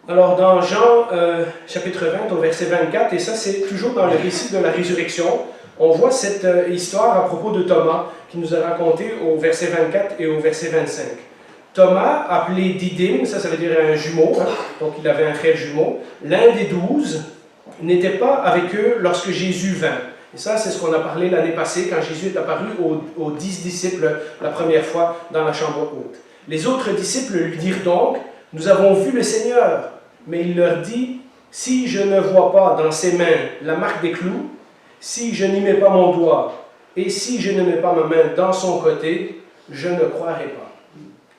Alors dans Jean chapitre 20 au verset 24, et ça c'est toujours dans le récit de la résurrection, on voit cette histoire à propos de Thomas qui nous a raconté au verset 24 et au verset 25. Thomas, appelé Didyme, ça veut dire un jumeau, hein, donc il avait un frère jumeau, l'un des 12, n'était pas avec eux lorsque Jésus vint. Et ça, c'est ce qu'on a parlé l'année passée quand Jésus est apparu aux 10 disciples la première fois dans la chambre haute. Les autres disciples lui dirent donc, « Nous avons vu le Seigneur. » Mais il leur dit, « Si je ne vois pas dans ses mains la marque des clous, si je n'y mets pas mon doigt, et si je ne mets pas ma main dans son côté, je ne croirai pas. »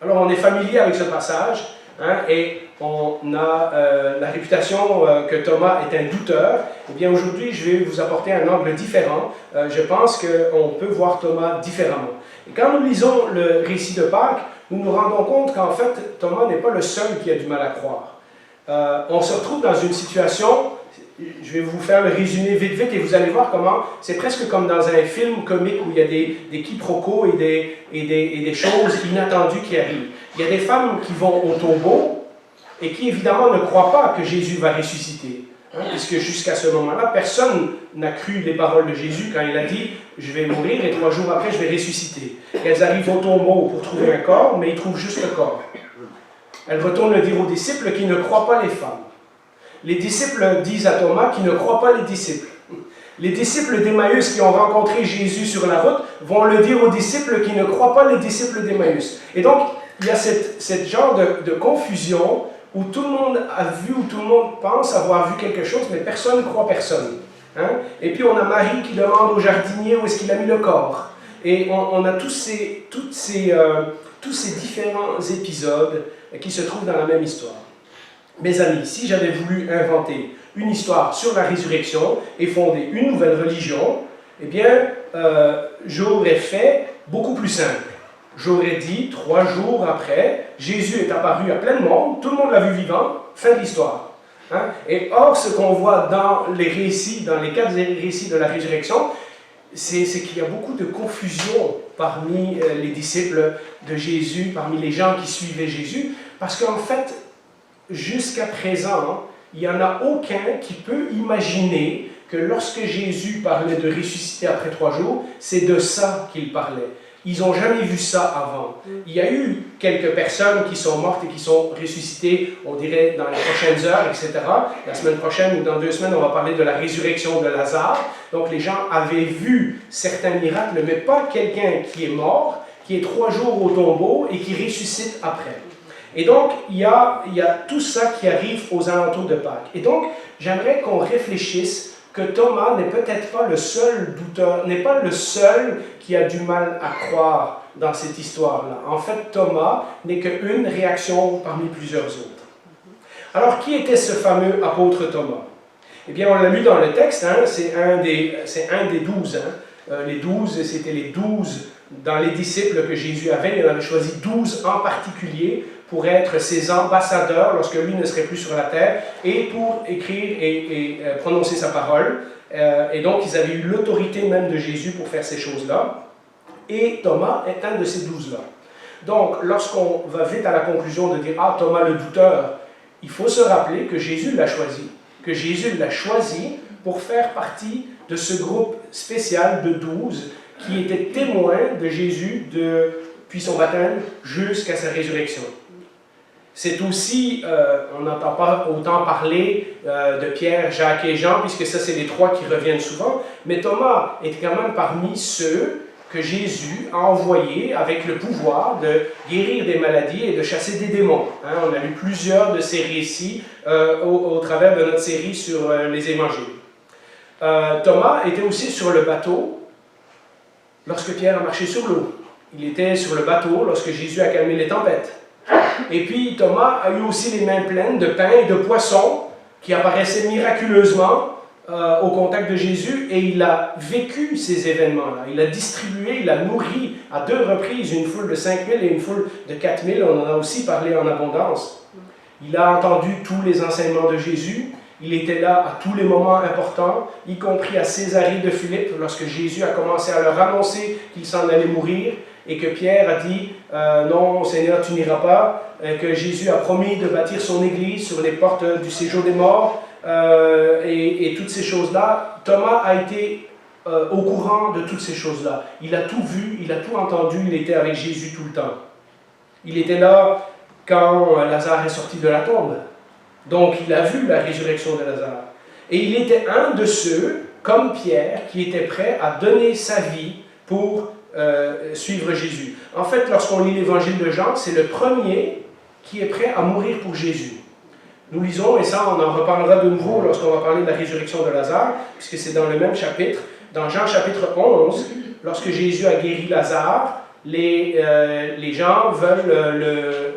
Alors on est familier avec ce passage, hein, et on a la réputation que Thomas est un douteur. Eh bien aujourd'hui, je vais vous apporter un angle différent. Je pense qu'on peut voir Thomas différemment. Et quand nous lisons le récit de Pâques, nous nous rendons compte qu'en fait, Thomas n'est pas le seul qui a du mal à croire. On se retrouve dans une situation, je vais vous faire le résumé vite et vous allez voir comment, c'est presque comme dans un film comique où il y a des quiproquos et des choses inattendues qui arrivent. Il y a des femmes qui vont au tombeau et qui évidemment ne croient pas que Jésus va ressusciter. Hein, puisque jusqu'à ce moment-là, personne n'a cru les paroles de Jésus quand il a dit « Je vais mourir et 3 jours après je vais ressusciter ». Elles arrivent au tombeau pour trouver un corps, mais ils trouvent juste le corps. Elles retournent le dire aux disciples qui ne croient pas les femmes. Les disciples disent à Thomas qui ne croient pas les disciples. Les disciples d'Emmaüs qui ont rencontré Jésus sur la route vont le dire aux disciples qui ne croient pas les disciples d'Emmaüs. Et donc, il y a cette genre de confusion où tout le monde a vu, où tout le monde pense avoir vu quelque chose, mais personne ne croit personne. Hein? Et puis on a Marie qui demande au jardinier où est-ce qu'il a mis le corps. Et on a tous ces différents épisodes qui se trouvent dans la même histoire. Mes amis, si j'avais voulu inventer une histoire sur la résurrection et fonder une nouvelle religion, eh bien, j'aurais fait beaucoup plus simple. J'aurais dit, 3 jours après, Jésus est apparu à plein de monde, tout le monde l'a vu vivant, fin de l'histoire. Hein? Et or, ce qu'on voit dans les récits, dans les 4 récits de la résurrection, c'est qu'il y a beaucoup de confusion parmi les disciples de Jésus, parmi les gens qui suivaient Jésus, parce qu'en fait, jusqu'à présent, il n'y en a aucun qui peut imaginer que lorsque Jésus parlait de ressusciter après 3 jours, c'est de ça qu'il parlait. Ils n'ont jamais vu ça avant. Il y a eu quelques personnes qui sont mortes et qui sont ressuscitées, on dirait, dans les prochaines heures, etc. La semaine prochaine ou dans 2 semaines, on va parler de la résurrection de Lazare. Donc les gens avaient vu certains miracles, mais pas quelqu'un qui est mort, qui est 3 jours au tombeau et qui ressuscite après. Et donc, il y a tout ça qui arrive aux alentours de Pâques. Et donc, j'aimerais qu'on réfléchisse que Thomas n'est peut-être pas le seul douteur, n'est pas le seul qui a du mal à croire dans cette histoire-là. En fait, Thomas n'est qu'une réaction parmi plusieurs autres. Alors, qui était ce fameux apôtre Thomas? Eh bien, on l'a lu dans le texte, hein, c'est un des 12. Hein. Les 12, c'était les 12 dans les disciples que Jésus avait. Il en avait choisi 12 en particulier pour être ses ambassadeurs lorsque lui ne serait plus sur la terre et pour écrire et prononcer sa parole. Et donc, ils avaient eu l'autorité même de Jésus pour faire ces choses-là. Et Thomas est un de ces 12-là. Donc, lorsqu'on va vite à la conclusion de dire « Ah, Thomas le douteur », il faut se rappeler que Jésus l'a choisi. Que Jésus l'a choisi pour faire partie de ce groupe spécial de 12 qui étaient témoins de Jésus depuis son baptême jusqu'à sa résurrection. C'est aussi, on n'entend pas autant parler de Pierre, Jacques et Jean, puisque ça, c'est les 3 qui reviennent souvent, mais Thomas est quand même parmi ceux que Jésus a envoyés avec le pouvoir de guérir des maladies et de chasser des démons. Hein, on a lu plusieurs de ces récits au travers de notre série sur les évangiles. Thomas était aussi sur le bateau lorsque Pierre a marché sur l'eau. Il était sur le bateau lorsque Jésus a calmé les tempêtes. Et puis Thomas a eu aussi les mains pleines de pain et de poissons qui apparaissaient miraculeusement au contact de Jésus, et il a vécu ces événements-là. Il a distribué, il a nourri à 2 reprises une foule de 5000 et une foule de 4000. On en a aussi parlé en abondance. Il a entendu tous les enseignements de Jésus. Il était là à tous les moments importants, y compris à Césarée de Philippe, lorsque Jésus a commencé à leur annoncer qu'il s'en allait mourir. et que Pierre a dit non Seigneur tu n'iras pas, que Jésus a promis de bâtir son église sur les portes du séjour des morts et toutes ces choses-là. Thomas a été au courant de toutes ces choses-là. Il a tout vu, il a tout entendu, il était avec Jésus tout le temps. Il était là quand Lazare est sorti de la tombe. Donc il a vu la résurrection de Lazare. Et il était un de ceux, comme Pierre, qui était prêt à donner sa vie pour suivre Jésus. En fait, lorsqu'on lit l'évangile de Jean, c'est le premier qui est prêt à mourir pour Jésus. Nous lisons, et ça on en reparlera de nouveau lorsqu'on va parler de la résurrection de Lazare, puisque c'est dans le même chapitre, dans Jean chapitre 11, lorsque Jésus a guéri Lazare, les gens veulent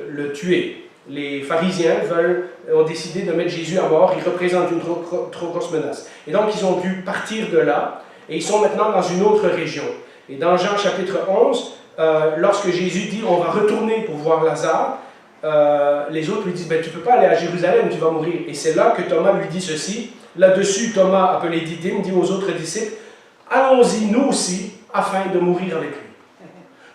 le tuer. Les pharisiens ont décidé de mettre Jésus à mort, il représente une trop grosse menace. Et donc ils ont dû partir de là, et ils sont maintenant dans une autre région. Et dans Jean chapitre 11, lorsque Jésus dit « on va retourner pour voir Lazare », les autres lui disent ben, « tu ne peux pas aller à Jérusalem, tu vas mourir ». Et c'est là que Thomas lui dit ceci. Là-dessus, Thomas, appelé Didyme, dit aux autres disciples « allons-y nous aussi, afin de mourir avec lui ».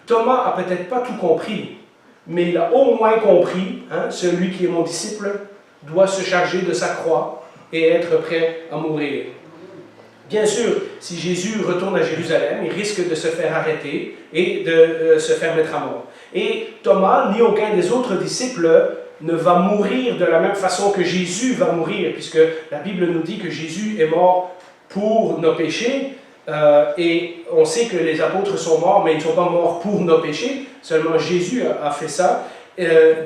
Thomas n'a peut-être pas tout compris, mais il a au moins compris, hein, celui qui est mon disciple doit se charger de sa croix et être prêt à mourir. Bien sûr, si Jésus retourne à Jérusalem, il risque de se faire arrêter et de se faire mettre à mort. Et Thomas, ni aucun des autres disciples, ne va mourir de la même façon que Jésus va mourir, puisque la Bible nous dit que Jésus est mort pour nos péchés, et on sait que les apôtres sont morts, mais ils ne sont pas morts pour nos péchés, seulement Jésus a fait ça.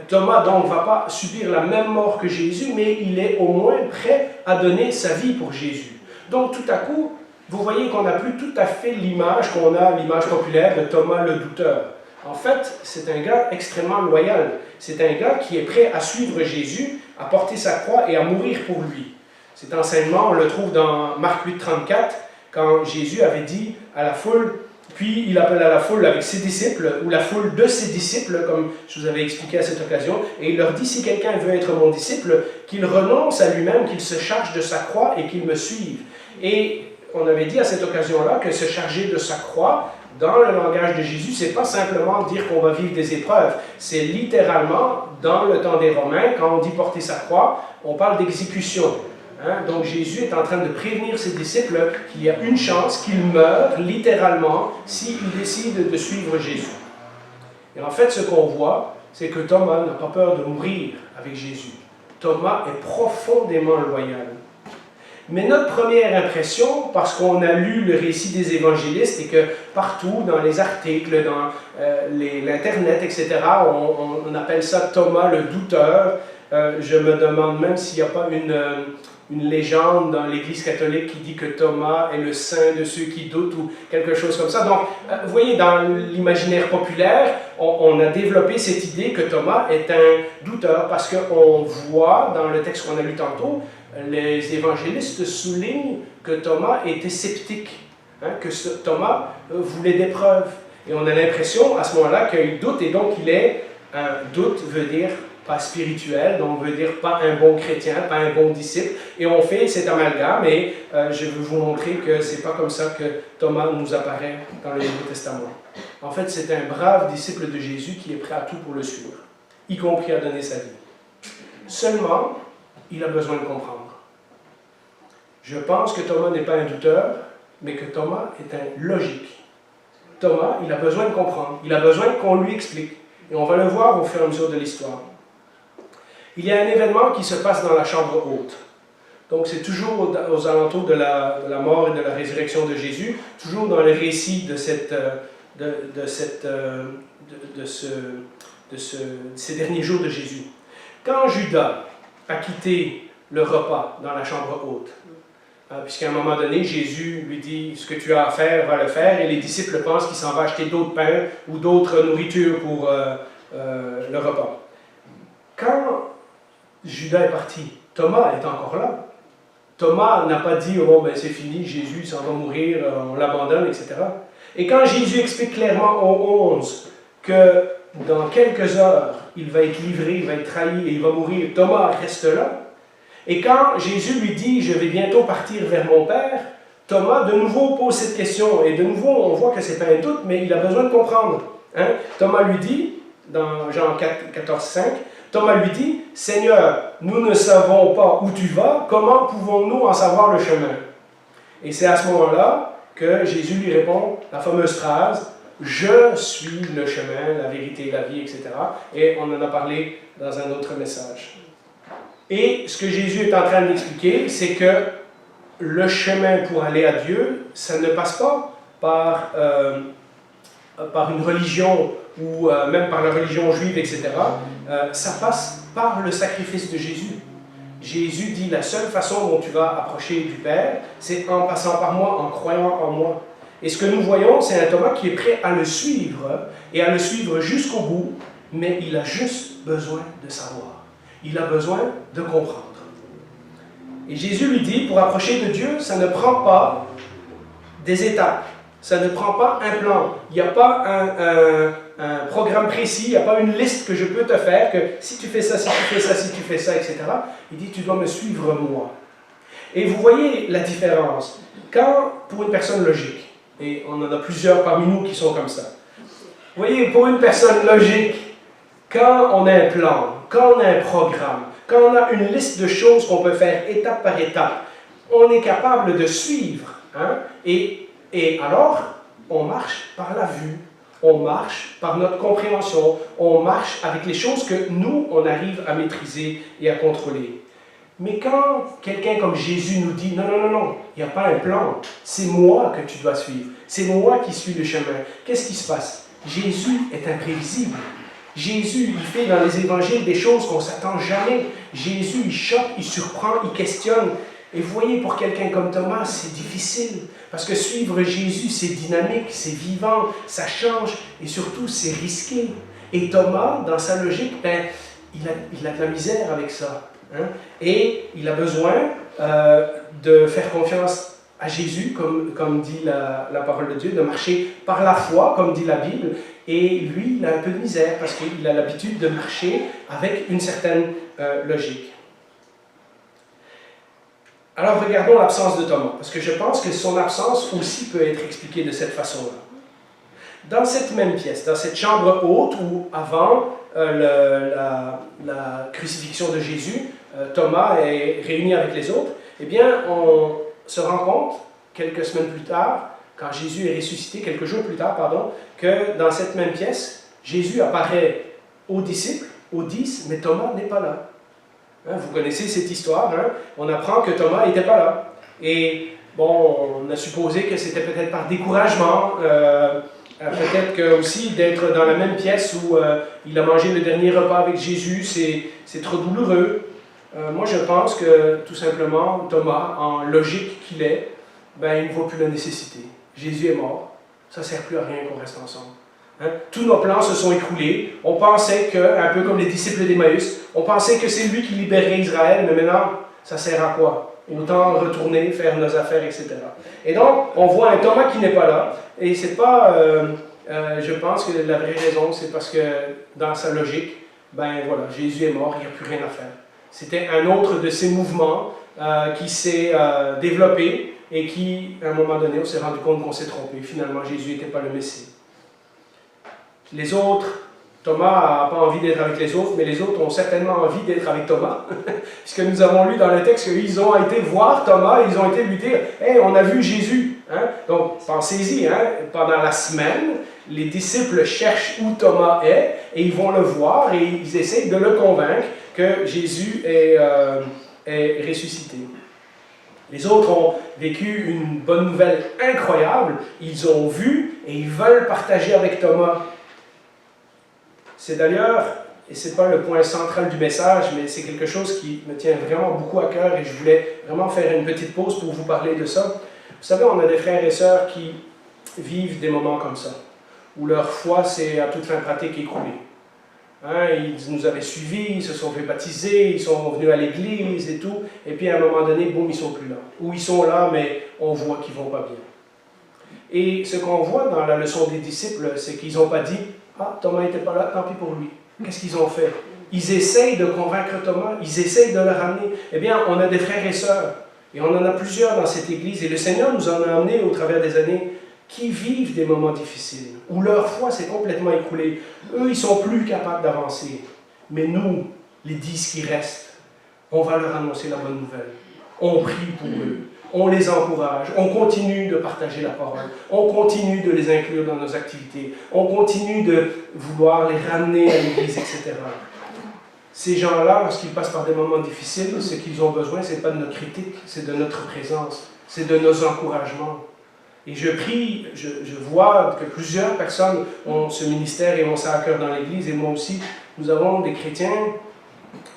Thomas donc ne va pas subir la même mort que Jésus, mais il est au moins prêt à donner sa vie pour Jésus. Donc tout à coup, vous voyez qu'on n'a plus tout à fait l'image qu'on a, l'image populaire de Thomas le douteur. En fait, c'est un gars extrêmement loyal. C'est un gars qui est prêt à suivre Jésus, à porter sa croix et à mourir pour lui. Cet enseignement, on le trouve dans Marc 8, 34, quand Jésus avait dit à la foule, puis il appelle à la foule avec ses disciples, ou la foule de ses disciples, comme je vous avais expliqué à cette occasion, et il leur dit, si quelqu'un veut être mon disciple, qu'il renonce à lui-même, qu'il se charge de sa croix et qu'il me suive. Et on avait dit à cette occasion-là que se charger de sa croix, dans le langage de Jésus, c'est pas simplement dire qu'on va vivre des épreuves, c'est littéralement, dans le temps des Romains, quand on dit porter sa croix, on parle d'exécution. Hein? Donc Jésus est en train de prévenir ses disciples qu'il y a une chance qu'ils meurent littéralement s'ils décident de suivre Jésus. Et en fait, ce qu'on voit, c'est que Thomas n'a pas peur de mourir avec Jésus. Thomas est profondément loyal. Mais notre première impression, parce qu'on a lu le récit des évangélistes et que partout, dans les articles, dans l'Internet, etc., on appelle ça Thomas le douteur. Je me demande même s'il n'y a pas une légende dans l'Église catholique qui dit que Thomas est le saint de ceux qui doutent ou quelque chose comme ça. Donc, vous voyez, dans l'imaginaire populaire, on a développé cette idée que Thomas est un douteur parce qu'on voit dans le texte qu'on a lu tantôt, les évangélistes soulignent que Thomas était sceptique, hein, que Thomas voulait des preuves. Et on a l'impression à ce moment-là qu'il doute, et donc il est, un doute veut dire pas spirituel, donc veut dire pas un bon chrétien, pas un bon disciple. Et on fait cet amalgame, et je vais vous montrer que c'est pas comme ça que Thomas nous apparaît dans le Nouveau Testament. En fait, c'est un brave disciple de Jésus qui est prêt à tout pour le suivre, y compris à donner sa vie. Seulement, il a besoin de comprendre. Je pense que Thomas n'est pas un douteur, mais que Thomas est un logique. Thomas, il a besoin de comprendre, il a besoin qu'on lui explique. Et on va le voir au fur et à mesure de l'histoire. Il y a un événement qui se passe dans la chambre haute. Donc c'est toujours aux alentours de la mort et de la résurrection de Jésus, toujours dans le récit de ces derniers jours de Jésus. Quand Judas a quitté le repas dans la chambre haute, puisqu'à un moment donné, Jésus lui dit « ce que tu as à faire, va le faire », et les disciples pensent qu'il s'en va acheter d'autres pains ou d'autres nourritures pour le repas. Quand Judas est parti, Thomas est encore là. Thomas n'a pas dit « oh, ben, c'est fini, Jésus s'en va mourir, on l'abandonne, etc. » Et quand Jésus explique clairement aux 11 que dans quelques heures, il va être livré, il va être trahi et il va mourir, Thomas reste là. Et quand Jésus lui dit « je vais bientôt partir vers mon Père », Thomas de nouveau pose cette question. Et de nouveau, on voit que ce n'est pas un doute, mais il a besoin de comprendre. Hein? Thomas lui dit, dans Jean 4, 14, 5, Thomas lui dit, « Seigneur, nous ne savons pas où tu vas, comment pouvons-nous en savoir le chemin ?» Et c'est à ce moment-là que Jésus lui répond la fameuse phrase, « Je suis le chemin, la vérité, la vie, etc. » Et on en a parlé dans un autre message. Et ce que Jésus est en train d'expliquer, c'est que le chemin pour aller à Dieu, ça ne passe pas par une religion ou même par la religion juive, etc. Ça passe par le sacrifice de Jésus. Jésus dit, la seule façon dont tu vas approcher du Père, c'est en passant par moi, en croyant en moi. Et ce que nous voyons, c'est un Thomas qui est prêt à le suivre, et à le suivre jusqu'au bout, mais il a juste besoin de savoir. Il a besoin de comprendre. Et Jésus lui dit, pour approcher de Dieu, ça ne prend pas des étapes, ça ne prend pas un plan. Il n'y a pas un programme précis, il n'y a pas une liste que je peux te faire, que si tu fais ça, si tu fais ça, si tu fais ça, etc. Il dit, tu dois me suivre moi. Et vous voyez la différence. Quand, pour une personne logique, et on en a plusieurs parmi nous qui sont comme ça, vous voyez, pour une personne logique, quand on a un plan, quand on a un programme, quand on a une liste de choses qu'on peut faire étape par étape, on est capable de suivre. Hein? Et alors, on marche par la vue, on marche par notre compréhension, on marche avec les choses que nous, on arrive à maîtriser et à contrôler. Mais quand quelqu'un comme Jésus nous dit « Non, non, non, non, il n'y a pas un plan, c'est moi que tu dois suivre, c'est moi qui suis le chemin », qu'est-ce qui se passe? Jésus est imprévisible. Jésus, il fait dans les évangiles des choses qu'on ne s'attend jamais. Jésus, il choque, il surprend, il questionne. Et vous voyez, pour quelqu'un comme Thomas, c'est difficile. Parce que suivre Jésus, c'est dynamique, c'est vivant, ça change, et surtout, c'est risqué. Et Thomas, dans sa logique, ben, il a de la misère avec ça. Hein? Et il a besoin de faire confiance à Jésus, comme dit la parole de Dieu, de marcher par la foi, comme dit la Bible. Et lui, il a un peu de misère, parce qu'il a l'habitude de marcher avec une certaine logique. Alors regardons l'absence de Thomas, parce que je pense que son absence aussi peut être expliquée de cette façon-là. Dans cette même pièce, dans cette chambre haute où avant la crucifixion de Jésus, Thomas est réuni avec les autres, eh bien on se rend compte, quelques semaines plus tard, quand Jésus est ressuscité, quelques jours plus tard, pardon, que dans cette même pièce, Jésus apparaît aux disciples, aux 10, mais Thomas n'est pas là. Hein, vous connaissez cette histoire, hein? On apprend que Thomas n'était pas là. Et bon, on a supposé que c'était peut-être par découragement, peut-être que aussi d'être dans la même pièce où il a mangé le dernier repas avec Jésus, c'est trop douloureux. Moi, je pense que tout simplement, Thomas, en logique qu'il est, ben, il ne voit plus la nécessité. Jésus est mort, ça ne sert plus à rien qu'on reste ensemble. Hein? Tous nos plans se sont écroulés. On pensait que, un peu comme les disciples d'Emmaüs, on pensait que c'est lui qui libérerait Israël, mais maintenant, ça sert à quoi? Autant retourner, faire nos affaires, etc. Et donc, on voit un Thomas qui n'est pas là, et c'est pas, je pense que la vraie raison, c'est parce que dans sa logique, ben voilà, Jésus est mort, il n'y a plus rien à faire. C'était un autre de ces mouvements qui s'est développé et qui, à un moment donné, on s'est rendu compte qu'on s'est trompé. Finalement, Jésus n'était pas le Messie. Les autres, Thomas n'a pas envie d'être avec les autres, mais les autres ont certainement envie d'être avec Thomas. Puisque nous avons lu dans le texte qu'ils ont été voir Thomas, ils ont été lui dire « Hey, on a vu Jésus hein? ». Donc, pensez-y, hein? Pendant la semaine, les disciples cherchent où Thomas est, et ils vont le voir, et ils essayent de le convaincre que Jésus est ressuscité. Les autres ont vécu une bonne nouvelle incroyable, ils ont vu, et ils veulent partager avec Thomas. C'est d'ailleurs, et ce n'est pas le point central du message, mais c'est quelque chose qui me tient vraiment beaucoup à cœur et je voulais vraiment faire une petite pause pour vous parler de ça. Vous savez, on a des frères et sœurs qui vivent des moments comme ça, où leur foi s'est à toute fin pratique écroulée. Hein, ils nous avaient suivis, ils se sont fait baptiser, ils sont venus à l'église et tout, et puis à un moment donné, boum, ils ne sont plus là. Ou ils sont là, mais on voit qu'ils ne vont pas bien. Et ce qu'on voit dans la leçon des disciples, c'est qu'ils n'ont pas dit « Ah, Thomas n'était pas là, tant pis pour lui ». Qu'est-ce qu'ils ont fait? Ils essayent de convaincre Thomas, ils essayent de le ramener. Eh bien, on a des frères et sœurs, et on en a plusieurs dans cette église, et le Seigneur nous en a amenés au travers des années, qui vivent des moments difficiles, où leur foi s'est complètement écroulée. Eux, ils ne sont plus capables d'avancer. Mais nous, les 10 qui restent, on va leur annoncer la bonne nouvelle. On prie pour eux, on les encourage, on continue de partager la parole, on continue de les inclure dans nos activités, on continue de vouloir les ramener à l'Église, etc. Ces gens-là, lorsqu'ils passent par des moments difficiles, ce qu'ils ont besoin, ce n'est pas de notre critique, c'est de notre présence, c'est de nos encouragements. Et je prie, je vois que plusieurs personnes ont ce ministère et ont ça à cœur dans l'Église, et moi aussi, nous avons des chrétiens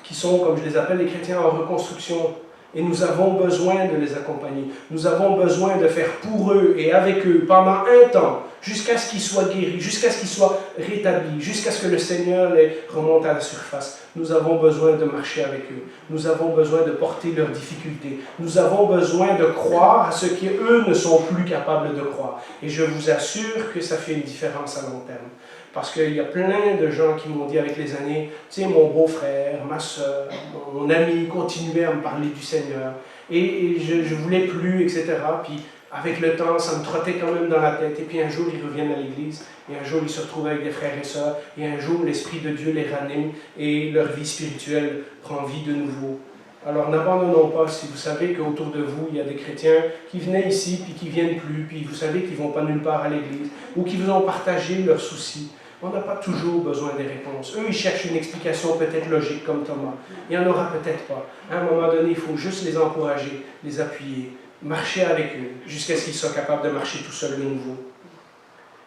qui sont, comme je les appelle, des chrétiens en reconstruction. Et nous avons besoin de les accompagner. Nous avons besoin de faire pour eux et avec eux pendant un temps, jusqu'à ce qu'ils soient guéris, jusqu'à ce qu'ils soient rétablis, jusqu'à ce que le Seigneur les remonte à la surface. Nous avons besoin de marcher avec eux. Nous avons besoin de porter leurs difficultés. Nous avons besoin de croire à ce qu'eux ne sont plus capables de croire. Et je vous assure que ça fait une différence à long terme. Parce qu'il y a plein de gens qui m'ont dit avec les années, tu sais, mon beau-frère, ma soeur, mon ami continuait à me parler du Seigneur. Et je ne voulais plus, etc. Puis avec le temps, ça me trottait quand même dans la tête. Et puis un jour, ils reviennent à l'église. Et un jour, ils se retrouvent avec des frères et sœurs. Et un jour, l'Esprit de Dieu les ranime. Et leur vie spirituelle prend vie de nouveau. Alors n'abandonnons pas, si vous savez qu'autour de vous, il y a des chrétiens qui venaient ici, puis qui ne viennent plus, puis vous savez qu'ils ne vont pas nulle part à l'église, ou qui vous ont partagé leurs soucis. On n'a pas toujours besoin des réponses. Eux, ils cherchent une explication peut-être logique, comme Thomas. Il n'y en aura peut-être pas. À un moment donné, il faut juste les encourager, les appuyer, marcher avec eux, jusqu'à ce qu'ils soient capables de marcher tout seuls de nouveau.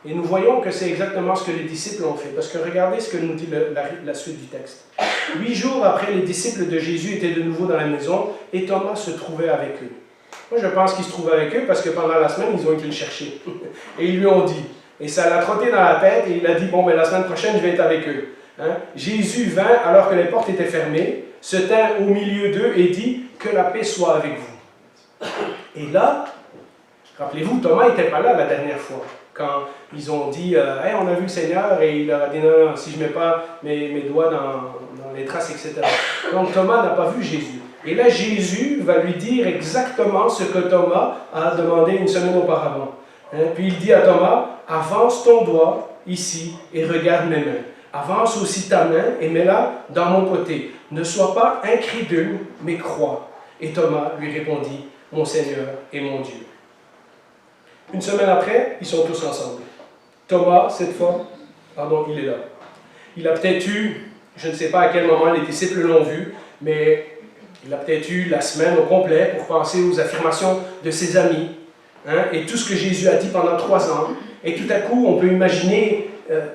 Et nous voyons que c'est exactement ce que les disciples ont fait. Parce que regardez ce que nous dit la suite du texte. 8 jours après, les disciples de Jésus étaient de nouveau dans la maison et Thomas se trouvait avec eux. Moi, je pense qu'il se trouvait avec eux parce que pendant la semaine, ils ont été le chercher. Et ils lui ont dit, et ça l'a trotté dans la tête et il a dit, bon, ben, la semaine prochaine, je vais être avec eux. Hein? Jésus vint alors que les portes étaient fermées, se tint au milieu d'eux et dit, que la paix soit avec vous. Et là, rappelez-vous, Thomas n'était pas là la dernière fois. Quand ils ont dit, hey, on a vu le Seigneur, et il leur a dit, non, si je ne mets pas mes doigts dans les traces, etc. Donc Thomas n'a pas vu Jésus. Et là, Jésus va lui dire exactement ce que Thomas a demandé une semaine auparavant. Hein? Puis il dit à Thomas, avance ton doigt ici et regarde mes mains. Avance aussi ta main et mets-la dans mon côté. Ne sois pas incrédule, mais crois. Et Thomas lui répondit, mon Seigneur et mon Dieu. Une semaine après, ils sont tous ensemble. Thomas, cette fois, il est là. Il a peut-être eu, je ne sais pas à quel moment les disciples l'ont vu, mais il a peut-être eu la semaine au complet pour penser aux affirmations de ses amis, hein, et tout ce que Jésus a dit pendant 3 ans. Et tout à coup, on peut imaginer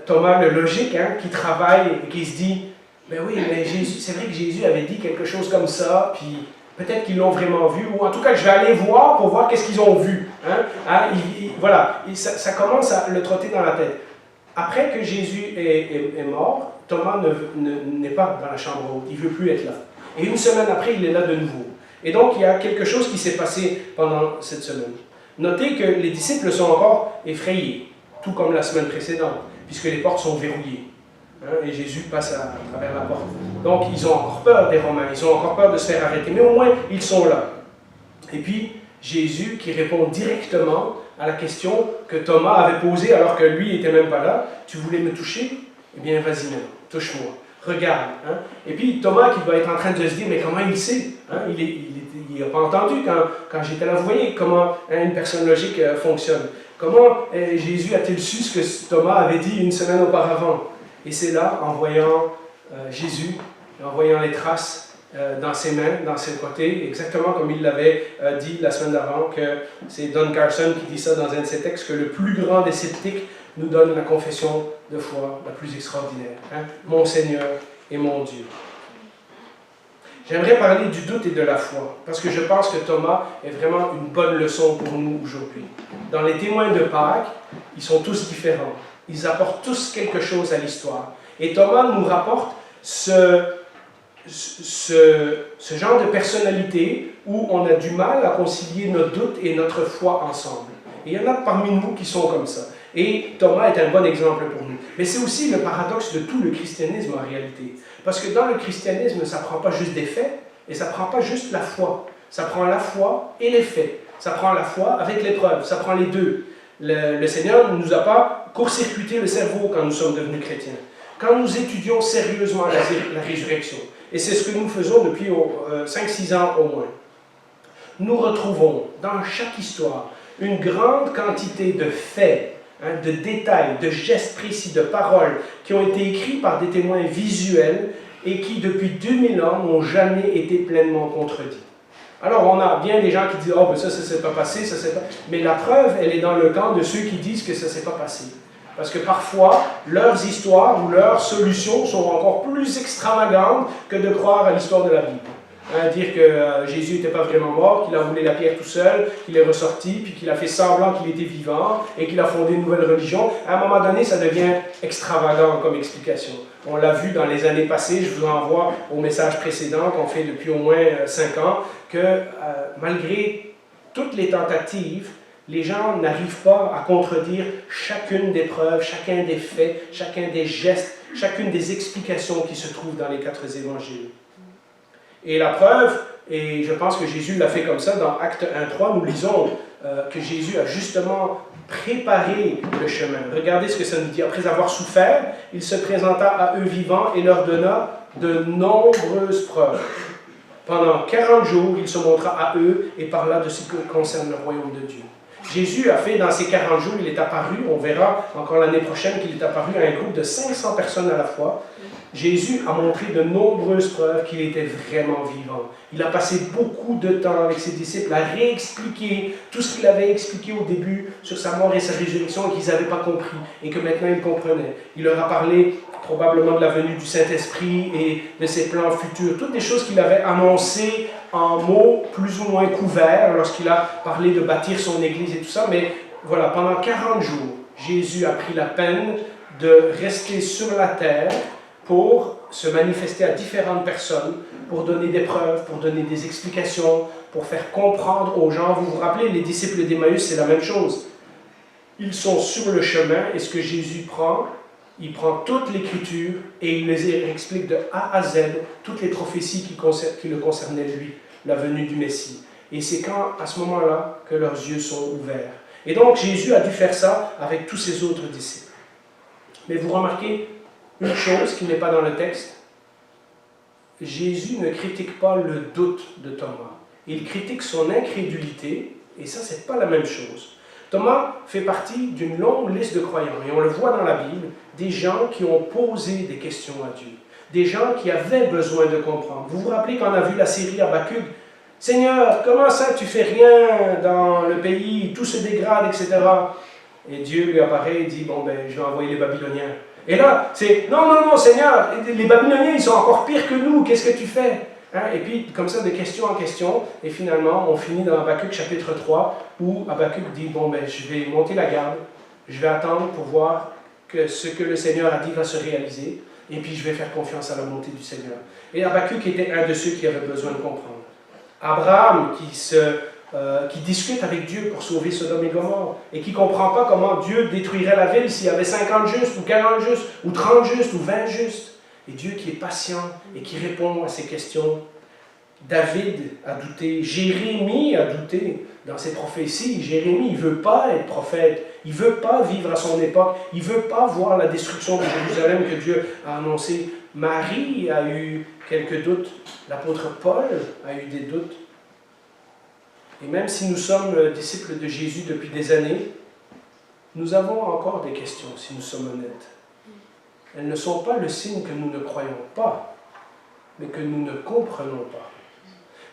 Thomas le logique, hein, qui travaille et qui se dit, ben oui, mais c'est vrai que Jésus avait dit quelque chose comme ça, puis peut-être qu'ils l'ont vraiment vu, ou en tout cas, je vais aller voir pour voir qu'est-ce qu'ils ont vu. Hein? Voilà, ça commence à le trotter dans la tête. Après que Jésus est mort, Thomas n'est pas dans la chambre haute, il ne veut plus être là. Et une semaine après, il est là de nouveau. Et donc, il y a quelque chose qui s'est passé pendant cette semaine. Notez que les disciples sont encore effrayés, tout comme la semaine précédente, puisque les portes sont verrouillées. Et Jésus passe à travers la porte. Donc, ils ont encore peur des Romains, ils ont encore peur de se faire arrêter, mais au moins, ils sont là. Et puis, Jésus qui répond directement à la question que Thomas avait posée alors que lui n'était même pas là. Tu voulais me toucher? Eh bien, vas-y maintenant, touche-moi, regarde. Hein? Et puis, Thomas qui doit être en train de se dire, mais comment il sait? Hein? Il n'a pas entendu quand j'étais là. Vous voyez comment une personne logique fonctionne. Comment Jésus a-t-il su ce que Thomas avait dit une semaine auparavant? Et c'est là, en voyant Jésus, en voyant les traces dans ses mains, dans ses côtés, exactement comme il l'avait dit la semaine d'avant, que c'est Don Carson qui dit ça dans un de ses textes, que le plus grand des sceptiques nous donne la confession de foi la plus extraordinaire. Hein? Mon Seigneur et mon Dieu. J'aimerais parler du doute et de la foi, parce que je pense que Thomas est vraiment une bonne leçon pour nous aujourd'hui. Dans les témoins de Pâques, ils sont tous différents. Ils apportent tous quelque chose à l'histoire. Et Thomas nous rapporte ce genre de personnalité où on a du mal à concilier notre doute et notre foi ensemble. Et il y en a parmi nous qui sont comme ça. Et Thomas est un bon exemple pour nous. Mais c'est aussi le paradoxe de tout le christianisme en réalité. Parce que dans le christianisme, ça ne prend pas juste des faits, et ça ne prend pas juste la foi. Ça prend la foi et les faits. Ça prend la foi avec l'épreuve, ça prend les deux. Le Seigneur ne nous a pas court-circuité le cerveau quand nous sommes devenus chrétiens. Quand nous étudions sérieusement la résurrection, et c'est ce que nous faisons depuis 5-6 ans au moins, nous retrouvons dans chaque histoire une grande quantité de faits, de détails, de gestes précis, de paroles qui ont été écrits par des témoins visuels et qui, depuis 2000 ans, n'ont jamais été pleinement contredits. Alors, on a bien des gens qui disent « Oh, ben ça ne s'est pas passé, ça s'est pas... » Mais la preuve, elle est dans le camp de ceux qui disent que ça ne s'est pas passé. Parce que parfois, leurs histoires ou leurs solutions sont encore plus extravagantes que de croire à l'histoire de la Bible. Dire que Jésus n'était pas vraiment mort, qu'il a roulé la pierre tout seul, qu'il est ressorti, puis qu'il a fait semblant qu'il était vivant et qu'il a fondé une nouvelle religion. À un moment donné, ça devient extravagant comme explication. On l'a vu dans les années passées, je vous renvoie au message précédent qu'on fait depuis au moins 5 ans, que malgré toutes les tentatives, les gens n'arrivent pas à contredire chacune des preuves, chacun des faits, chacun des gestes, chacune des explications qui se trouvent dans les 4 évangiles. Et la preuve, et je pense que Jésus l'a fait comme ça, dans Actes 1.3, nous lisons que Jésus a justement préparé le chemin. Regardez ce que ça nous dit. Après avoir souffert, il se présenta à eux vivants et leur donna de nombreuses preuves. Pendant 40 jours, il se montra à eux et parla de ce qui concerne le royaume de Dieu. Jésus a fait, dans ces 40 jours, il est apparu, on verra encore l'année prochaine qu'il est apparu à un groupe de 500 personnes à la fois. Jésus a montré de nombreuses preuves qu'il était vraiment vivant. Il a passé beaucoup de temps avec ses disciples à réexpliquer tout ce qu'il avait expliqué au début sur sa mort et sa résurrection et qu'ils n'avaient pas compris et que maintenant ils comprenaient. Il leur a parlé probablement de la venue du Saint-Esprit et de ses plans futurs, toutes des choses qu'il avait annoncées en mots plus ou moins couverts lorsqu'il a parlé de bâtir son Église et tout ça. Mais voilà, pendant 40 jours, Jésus a pris la peine de rester sur la terre pour se manifester à différentes personnes, pour donner des preuves, pour donner des explications, pour faire comprendre aux gens. Vous vous rappelez, les disciples d'Emmaüs, c'est la même chose. Ils sont sur le chemin et ce que Jésus prend, il prend toute l'Écriture et il les explique de A à Z, toutes les prophéties qui le concernaient lui, la venue du Messie. Et c'est à ce moment-là, que leurs yeux sont ouverts. Et donc, Jésus a dû faire ça avec tous ses autres disciples. Mais vous remarquez une chose qui n'est pas dans le texte, Jésus ne critique pas le doute de Thomas. Il critique son incrédulité, et ça, c'est pas la même chose. Thomas fait partie d'une longue liste de croyants, et on le voit dans la Bible, des gens qui ont posé des questions à Dieu, des gens qui avaient besoin de comprendre. Vous vous rappelez qu'on a vu la série Habakkuk, « Seigneur, comment ça tu fais rien dans le pays, tout se dégrade, etc. » Et Dieu lui apparaît et dit, « Bon, ben, je vais envoyer les Babyloniens. » Et là, c'est « Non, Seigneur, les Babyloniens, ils sont encore pires que nous, qu'est-ce que tu fais ?» Et puis, comme ça, de question en question, et finalement, on finit dans Habakkuk chapitre 3, où Habakkuk dit, bon, ben, je vais monter la garde, je vais attendre pour voir que ce que le Seigneur a dit va se réaliser, et puis je vais faire confiance à la montée du Seigneur. Et Habakkuk était un de ceux qui avait besoin de comprendre. Abraham, qui discute avec Dieu pour sauver Sodome et Gomorrhe, et qui ne comprend pas comment Dieu détruirait la ville s'il y avait 50 justes, ou 40 justes, ou 30 justes, ou 20 justes. Et Dieu qui est patient et qui répond à ces questions. David a douté, Jérémie a douté dans ses prophéties. Jérémie, il ne veut pas être prophète, il ne veut pas vivre à son époque, il ne veut pas voir la destruction de Jérusalem que Dieu a annoncée. Marie a eu quelques doutes, l'apôtre Paul a eu des doutes. Et même si nous sommes disciples de Jésus depuis des années, nous avons encore des questions, si nous sommes honnêtes. Elles ne sont pas le signe que nous ne croyons pas, mais que nous ne comprenons pas.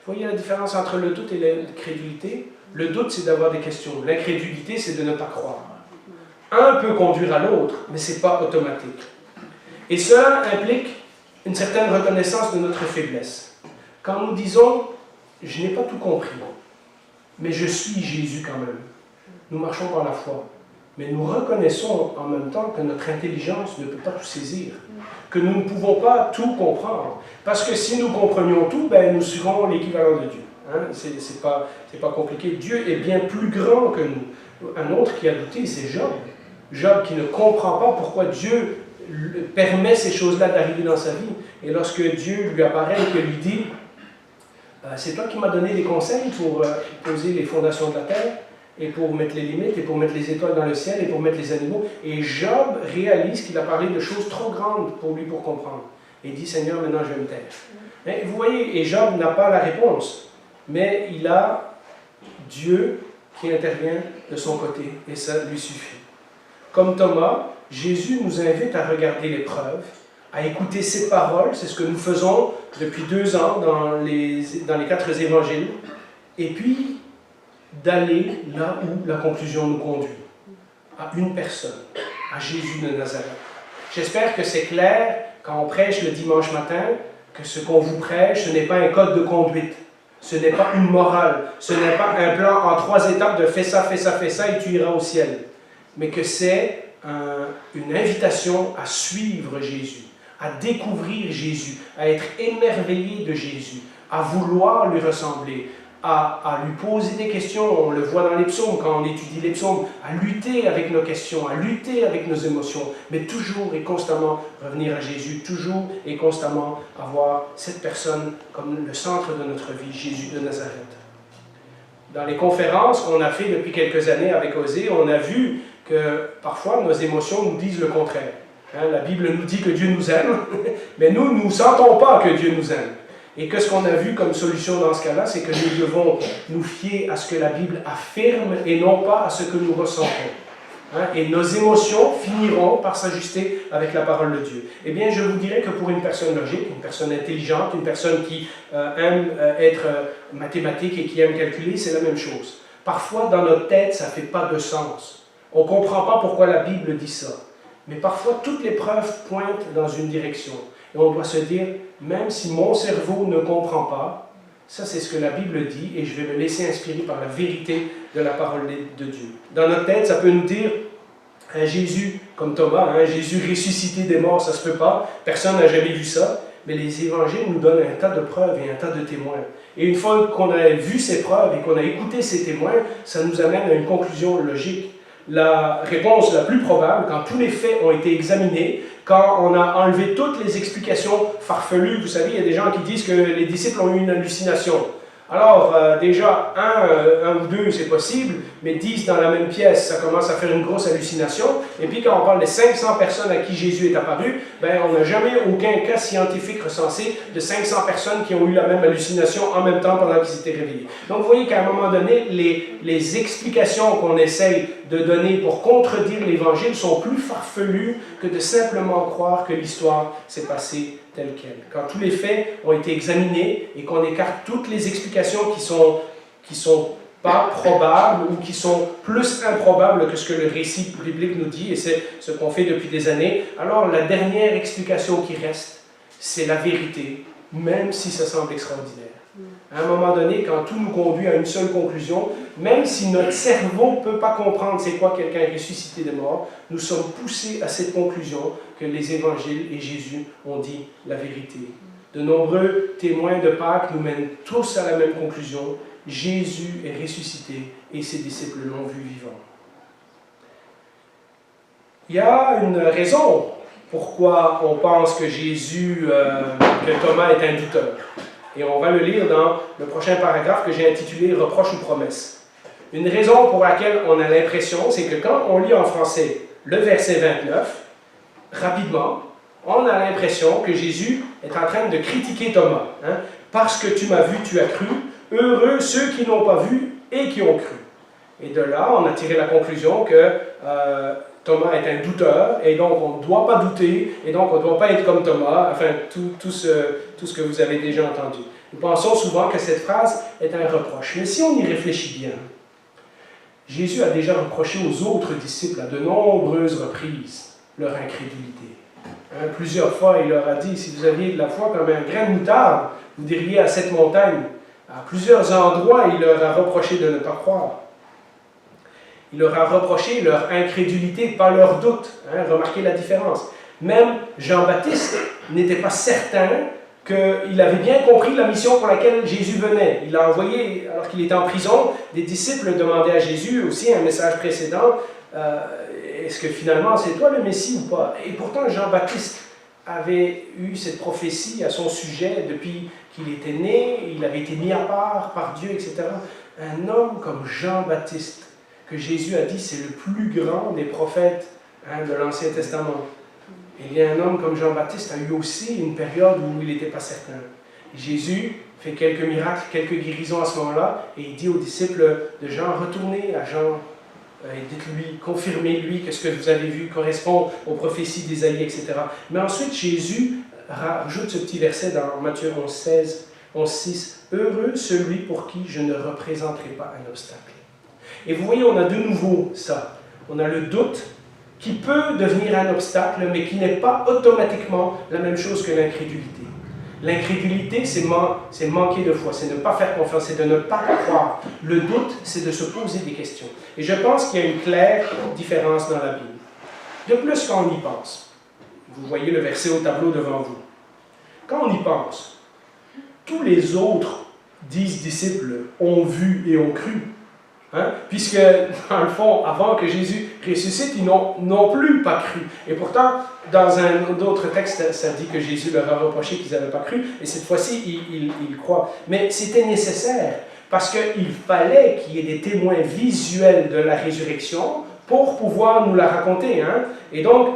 Vous voyez la différence entre le doute et l'incrédulité? Le doute, c'est d'avoir des questions. L'incrédulité, c'est de ne pas croire. Un peut conduire à l'autre, mais ce n'est pas automatique. Et cela implique une certaine reconnaissance de notre faiblesse. Quand nous disons « je n'ai pas tout compris », mais je suis Jésus quand même, nous marchons par la foi. Mais nous reconnaissons en même temps que notre intelligence ne peut pas tout saisir, que nous ne pouvons pas tout comprendre. Parce que si nous comprenions tout, ben, nous serons l'équivalent de Dieu. C'est pas compliqué. Dieu est bien plus grand que nous. Un autre qui a douté, c'est Job. Job qui ne comprend pas pourquoi Dieu permet ces choses-là d'arriver dans sa vie. Et lorsque Dieu lui apparaît et que lui dit « C'est toi qui m'as donné des conseils pour poser les fondations de la terre ?» et pour mettre les limites, et pour mettre les étoiles dans le ciel, et pour mettre les animaux. Et Job réalise qu'il a parlé de choses trop grandes pour lui pour comprendre. Et il dit, Seigneur, maintenant je vais me taire. Et vous voyez, et Job n'a pas la réponse, mais il a Dieu qui intervient de son côté, et ça lui suffit. Comme Thomas, Jésus nous invite à regarder l'épreuve, à écouter ses paroles, c'est ce que nous faisons depuis 2 ans dans les 4 évangiles, et puis d'aller là où la conclusion nous conduit, à une personne, à Jésus de Nazareth. J'espère que c'est clair quand on prêche le dimanche matin, que ce qu'on vous prêche, ce n'est pas un code de conduite, ce n'est pas une morale, ce n'est pas un plan en 3 étapes de fais ça, fais ça, fais ça et tu iras au ciel, mais que c'est une invitation à suivre Jésus, à découvrir Jésus, à être émerveillé de Jésus, à vouloir lui ressembler, à lui poser des questions. On le voit dans les psaumes, quand on étudie les psaumes, à lutter avec nos questions, à lutter avec nos émotions, mais toujours et constamment revenir à Jésus, toujours et constamment avoir cette personne comme le centre de notre vie, Jésus de Nazareth. Dans les conférences qu'on a fait depuis quelques années avec Osée, on a vu que parfois nos émotions nous disent le contraire. La Bible nous dit que Dieu nous aime, mais nous ne sentons pas que Dieu nous aime. Et que ce qu'on a vu comme solution dans ce cas-là, c'est que nous devons nous fier à ce que la Bible affirme et non pas à ce que nous ressentons. Et nos émotions finiront par s'ajuster avec la parole de Dieu. Eh bien, je vous dirais que pour une personne logique, une personne intelligente, une personne qui aime être mathématique et qui aime calculer, c'est la même chose. Parfois, dans notre tête, ça ne fait pas de sens. On ne comprend pas pourquoi la Bible dit ça. Mais parfois, toutes les preuves pointent dans une direction. Et on doit se dire, même si mon cerveau ne comprend pas, ça c'est ce que la Bible dit et je vais me laisser inspirer par la vérité de la parole de Dieu. Dans notre tête, ça peut nous dire, un Jésus, comme Thomas, un Jésus ressuscité des morts, ça ne se peut pas, personne n'a jamais vu ça, mais les évangiles nous donnent un tas de preuves et un tas de témoins. Et une fois qu'on a vu ces preuves et qu'on a écouté ces témoins, ça nous amène à une conclusion logique. La réponse la plus probable, quand tous les faits ont été examinés, quand on a enlevé toutes les explications farfelues, vous savez, il y a des gens qui disent que les disciples ont eu une hallucination. Alors, déjà, un ou deux, c'est possible, mais 10 dans la même pièce, ça commence à faire une grosse hallucination. Et puis, quand on parle des 500 personnes à qui Jésus est apparu, ben, on n'a jamais aucun cas scientifique recensé de 500 personnes qui ont eu la même hallucination en même temps pendant qu'ils étaient réveillés. Donc, vous voyez qu'à un moment donné, les explications qu'on essaye de donner pour contredire l'Évangile sont plus farfelues que de simplement croire que l'histoire s'est passée telle qu'elle. Quand tous les faits ont été examinés et qu'on écarte toutes les explications qui sont pas probables ou qui sont plus improbables que ce que le récit biblique nous dit, et c'est ce qu'on fait depuis des années, alors la dernière explication qui reste, c'est la vérité, même si ça semble extraordinaire. À un moment donné, quand tout nous conduit à une seule conclusion, même si notre cerveau ne peut pas comprendre c'est quoi quelqu'un ressuscité des morts, nous sommes poussés à cette conclusion que les évangiles et Jésus ont dit la vérité. De nombreux témoins de Pâques nous mènent tous à la même conclusion. Jésus est ressuscité et ses disciples l'ont vu vivant. Il y a une raison pourquoi on pense que que Thomas est un douteur. Et on va le lire dans le prochain paragraphe que j'ai intitulé « Reproche ou promesse ». Une raison pour laquelle on a l'impression, c'est que quand on lit en français le verset 29, rapidement, on a l'impression que Jésus est en train de critiquer Thomas. Parce que tu m'as vu, tu as cru. Heureux ceux qui n'ont pas vu et qui ont cru. Et de là, on a tiré la conclusion que Thomas est un douteur, et donc on ne doit pas douter, et donc on ne doit pas être comme Thomas, enfin tout ce que vous avez déjà entendu. Nous pensons souvent que cette phrase est un reproche. Mais si on y réfléchit bien, Jésus a déjà reproché aux autres disciples à de nombreuses reprises leur incrédulité. Plusieurs fois, il leur a dit, si vous aviez de la foi comme un grain de moutarde, vous diriez à cette montagne. À plusieurs endroits, il leur a reproché de ne pas croire. Il leur a reproché leur incrédulité, pas leur doute. Remarquez la différence. Même Jean-Baptiste n'était pas certain qu'il avait bien compris la mission pour laquelle Jésus venait. Il a envoyé, alors qu'il était en prison, des disciples demandaient à Jésus aussi un message précédent, est-ce que finalement c'est toi le Messie ou pas? Et pourtant Jean-Baptiste avait eu cette prophétie à son sujet depuis qu'il était né, il avait été mis à part par Dieu, etc. Un homme comme Jean-Baptiste, que Jésus a dit c'est le plus grand des prophètes de l'Ancien Testament. Il y a un homme comme Jean-Baptiste a eu aussi une période où il n'était pas certain. Jésus fait quelques miracles, quelques guérisons à ce moment-là, et il dit aux disciples de Jean, retournez à Jean, et dites-lui, confirmez-lui que ce que vous avez vu correspond aux prophéties d'Ésaïe, etc. Mais ensuite, Jésus rajoute ce petit verset dans Matthieu 11, 6, « Heureux celui pour qui je ne représenterai pas un obstacle. » Et vous voyez, on a de nouveau ça. On a le doute qui peut devenir un obstacle, mais qui n'est pas automatiquement la même chose que l'incrédulité. L'incrédulité, c'est manquer de foi, c'est ne pas faire confiance, c'est de ne pas croire. Le doute, c'est de se poser des questions. Et je pense qu'il y a une claire différence dans la Bible. De plus, quand on y pense, vous voyez le verset au tableau devant vous. Quand on y pense, tous les autres 10 disciples ont vu et ont cru. Puisque, dans le fond, avant que Jésus ressuscite, ils n'ont plus pas cru. Et pourtant, dans un autre texte, ça dit que Jésus leur a reproché qu'ils n'avaient pas cru, et cette fois-ci, ils croient. Mais c'était nécessaire, parce qu'il fallait qu'il y ait des témoins visuels de la résurrection pour pouvoir nous la raconter. Et donc,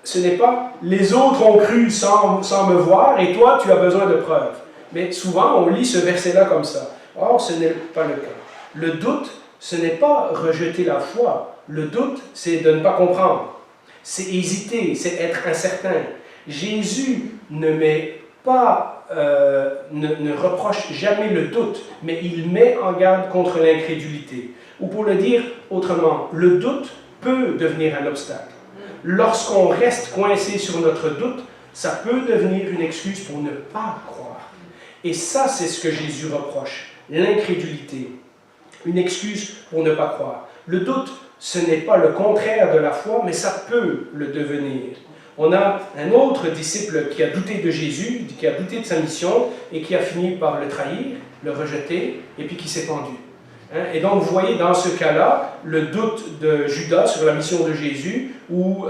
ce n'est pas « les autres ont cru sans me voir, et toi, tu as besoin de preuves ». Mais souvent, on lit ce verset-là comme ça. Or, ce n'est pas le cas. Le doute, ce n'est pas rejeter la foi. Le doute, c'est de ne pas comprendre. C'est hésiter, c'est être incertain. Jésus ne reproche jamais le doute, mais il met en garde contre l'incrédulité. Ou pour le dire autrement, le doute peut devenir un obstacle. Lorsqu'on reste coincé sur notre doute, ça peut devenir une excuse pour ne pas croire. Et ça, c'est ce que Jésus reproche, l'incrédulité. Une excuse pour ne pas croire. Le doute, ce n'est pas le contraire de la foi, mais ça peut le devenir. On a un autre disciple qui a douté de Jésus, qui a douté de sa mission, et qui a fini par le trahir, le rejeter, et puis qui s'est pendu. Et donc, vous voyez, dans ce cas-là, le doute de Judas sur la mission de Jésus, ou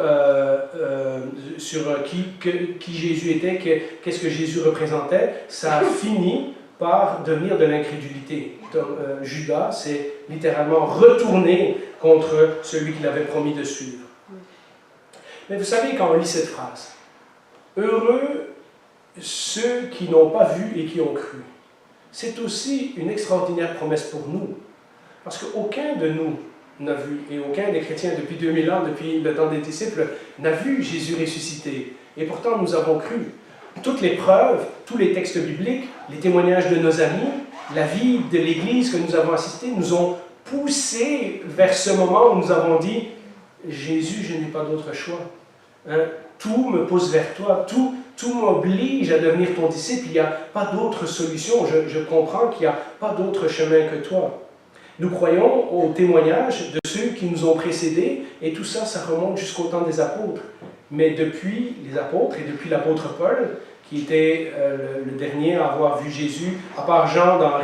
sur qui Jésus était, qu'est-ce que Jésus représentait, ça a fini par devenir de l'incrédulité. Judas s'est littéralement retourné contre celui qu'il avait promis de suivre. Mais vous savez, quand on lit cette phrase, « Heureux ceux qui n'ont pas vu et qui ont cru », c'est aussi une extraordinaire promesse pour nous. Parce qu'aucun de nous n'a vu, et aucun des chrétiens depuis 2000 ans, depuis le temps des disciples, n'a vu Jésus ressuscité. Et pourtant, nous avons cru. Toutes les preuves, tous les textes bibliques, les témoignages de nos amis, la vie de l'Église que nous avons assistée, nous ont poussés vers ce moment où nous avons dit « Jésus, je n'ai pas d'autre choix. Tout me pousse vers toi, tout m'oblige à devenir ton disciple. Il n'y a pas d'autre solution. Je comprends qu'il n'y a pas d'autre chemin que toi. » Nous croyons au témoignage de ceux qui nous ont précédés, et tout ça, ça remonte jusqu'au temps des apôtres. Mais depuis les apôtres, et depuis l'apôtre Paul, qui était le dernier à avoir vu Jésus, à part Jean dans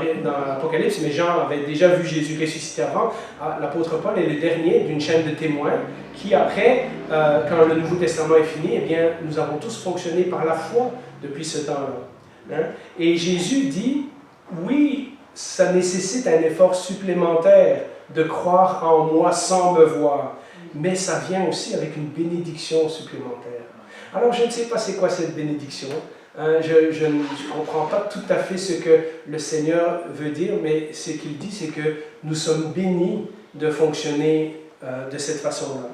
l'Apocalypse, mais Jean avait déjà vu Jésus ressuscité avant, l'apôtre Paul est le dernier d'une chaîne de témoins qui après, quand le Nouveau Testament est fini, eh bien, nous avons tous fonctionné par la foi depuis ce temps-là. Et Jésus dit, oui, ça nécessite un effort supplémentaire de croire en moi sans me voir, mais ça vient aussi avec une bénédiction supplémentaire. Alors, je ne sais pas c'est quoi cette bénédiction. Je ne comprends pas tout à fait ce que le Seigneur veut dire, mais ce qu'il dit, c'est que nous sommes bénis de fonctionner de cette façon-là.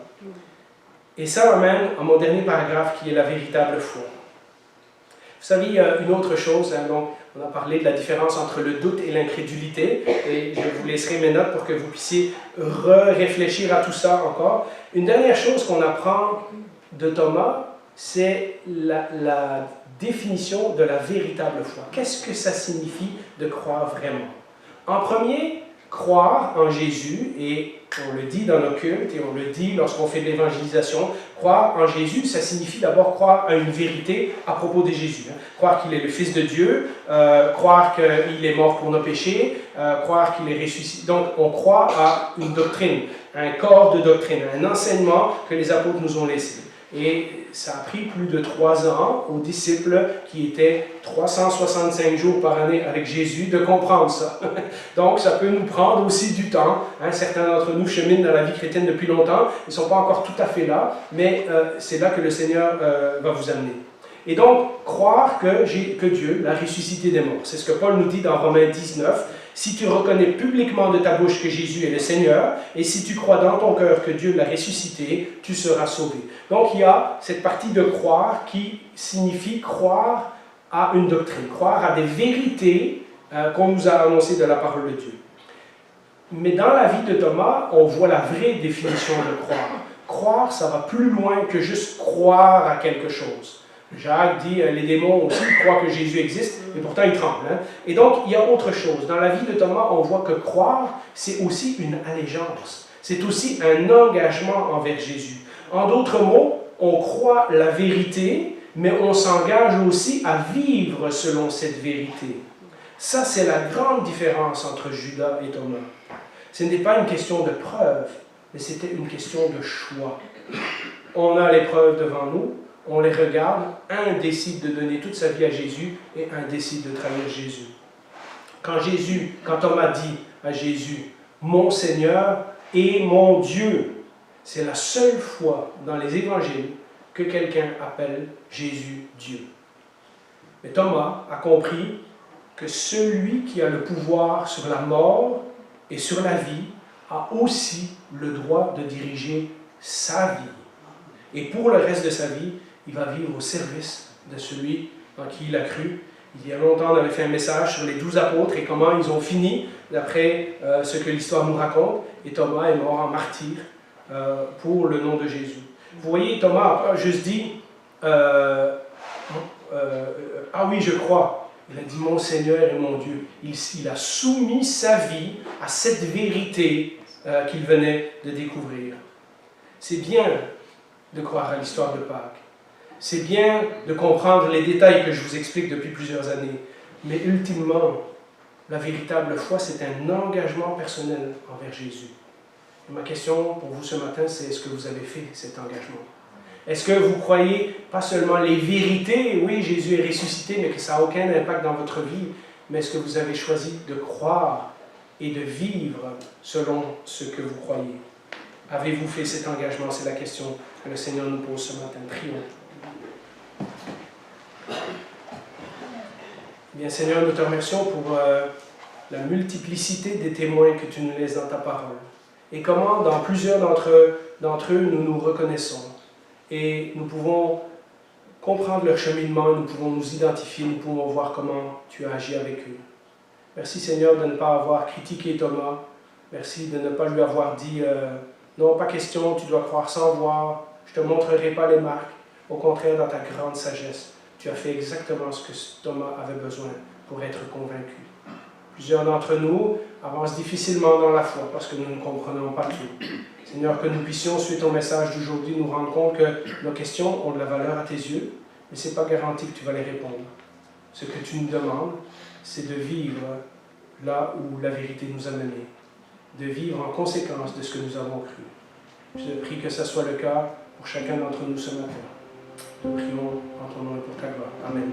Et ça m'amène à mon dernier paragraphe, qui est la véritable foi. Vous savez, il y a une autre chose, donc, on a parlé de la différence entre le doute et l'incrédulité, et je vous laisserai mes notes pour que vous puissiez réfléchir à tout ça encore. Une dernière chose qu'on apprend de Thomas, c'est la définition de la véritable foi. Qu'est-ce que ça signifie de croire vraiment? En premier, croire en Jésus, et on le dit dans nos cultes, et on le dit lorsqu'on fait de l'évangélisation, croire en Jésus, ça signifie d'abord croire à une vérité à propos de Jésus. Croire qu'il est le Fils de Dieu, croire qu'il est mort pour nos péchés, croire qu'il est ressuscité. Donc on croit à une doctrine, un corps de doctrine, un enseignement que les apôtres nous ont laissé. Et ça a pris plus de 3 ans aux disciples qui étaient 365 jours par année avec Jésus de comprendre ça. Donc ça peut nous prendre aussi du temps. Certains d'entre nous cheminent dans la vie chrétienne depuis longtemps, ils ne sont pas encore tout à fait là, mais c'est là que le Seigneur va vous amener. Et donc, croire que Dieu l'a ressuscité des morts. C'est ce que Paul nous dit dans Romains 19. Si tu reconnais publiquement de ta bouche que Jésus est le Seigneur, et si tu crois dans ton cœur que Dieu l'a ressuscité, tu seras sauvé. Donc, il y a cette partie de croire qui signifie croire à une doctrine, croire à des vérités qu'on nous a annoncées de la parole de Dieu. Mais dans la vie de Thomas, on voit la vraie définition de croire. Croire, ça va plus loin que juste croire à quelque chose. Jacques dit, les démons aussi croient que Jésus existe, mais pourtant ils tremblent. Et donc, il y a autre chose. Dans la vie de Thomas, on voit que croire, c'est aussi une allégeance. C'est aussi un engagement envers Jésus. En d'autres mots, on croit la vérité, mais on s'engage aussi à vivre selon cette vérité. Ça, c'est la grande différence entre Judas et Thomas. Ce n'était pas une question de preuve, mais c'était une question de choix. On a les preuves devant nous, on les regarde, un décide de donner toute sa vie à Jésus et un décide de trahir Jésus. Quand Thomas dit à Jésus, « Mon Seigneur et mon Dieu », c'est la seule fois dans les évangiles que quelqu'un appelle Jésus Dieu. Mais Thomas a compris que celui qui a le pouvoir sur la mort et sur la vie a aussi le droit de diriger sa vie. Et pour le reste de sa vie, il va vivre au service de celui en qui il a cru. Il y a longtemps, on avait fait un message sur les 12 apôtres et comment ils ont fini, d'après ce que l'histoire nous raconte. Et Thomas est mort en martyr pour le nom de Jésus. Vous voyez, Thomas n'a pas juste dit « Ah oui, je crois ». Il a dit « Mon Seigneur et mon Dieu ». Il a soumis sa vie à cette vérité qu'il venait de découvrir. C'est bien de croire à l'histoire de Pâques. C'est bien de comprendre les détails que je vous explique depuis plusieurs années. Mais ultimement, la véritable foi, c'est un engagement personnel envers Jésus. Et ma question pour vous ce matin, c'est est-ce que vous avez fait cet engagement? Est-ce que vous croyez pas seulement les vérités, oui, Jésus est ressuscité, mais que ça n'a aucun impact dans votre vie, mais est-ce que vous avez choisi de croire et de vivre selon ce que vous croyez? Avez-vous fait cet engagement? C'est la question que le Seigneur nous pose ce matin. Prions. Bien, Seigneur, nous te remercions pour la multiplicité des témoins que tu nous laisses dans ta parole. Et comment, dans plusieurs d'entre eux, nous nous reconnaissons. Et nous pouvons comprendre leur cheminement, nous pouvons nous identifier, nous pouvons voir comment tu as agi avec eux. Merci, Seigneur, de ne pas avoir critiqué Thomas. Merci de ne pas lui avoir dit non, pas question, tu dois croire sans voir, je ne te montrerai pas les marques. Au contraire, dans ta grande sagesse, tu as fait exactement ce que Thomas avait besoin pour être convaincu. Plusieurs d'entre nous avancent difficilement dans la foi parce que nous ne comprenons pas tout. Seigneur, que nous puissions, suite au message d'aujourd'hui, nous rendre compte que nos questions ont de la valeur à tes yeux, mais ce n'est pas garanti que tu vas les répondre. Ce que tu nous demandes, c'est de vivre là où la vérité nous a menés, de vivre en conséquence de ce que nous avons cru. Je prie que ce soit le cas pour chacun d'entre nous ce matin. Nous prions en ton nom et pour ta gloire. Amen.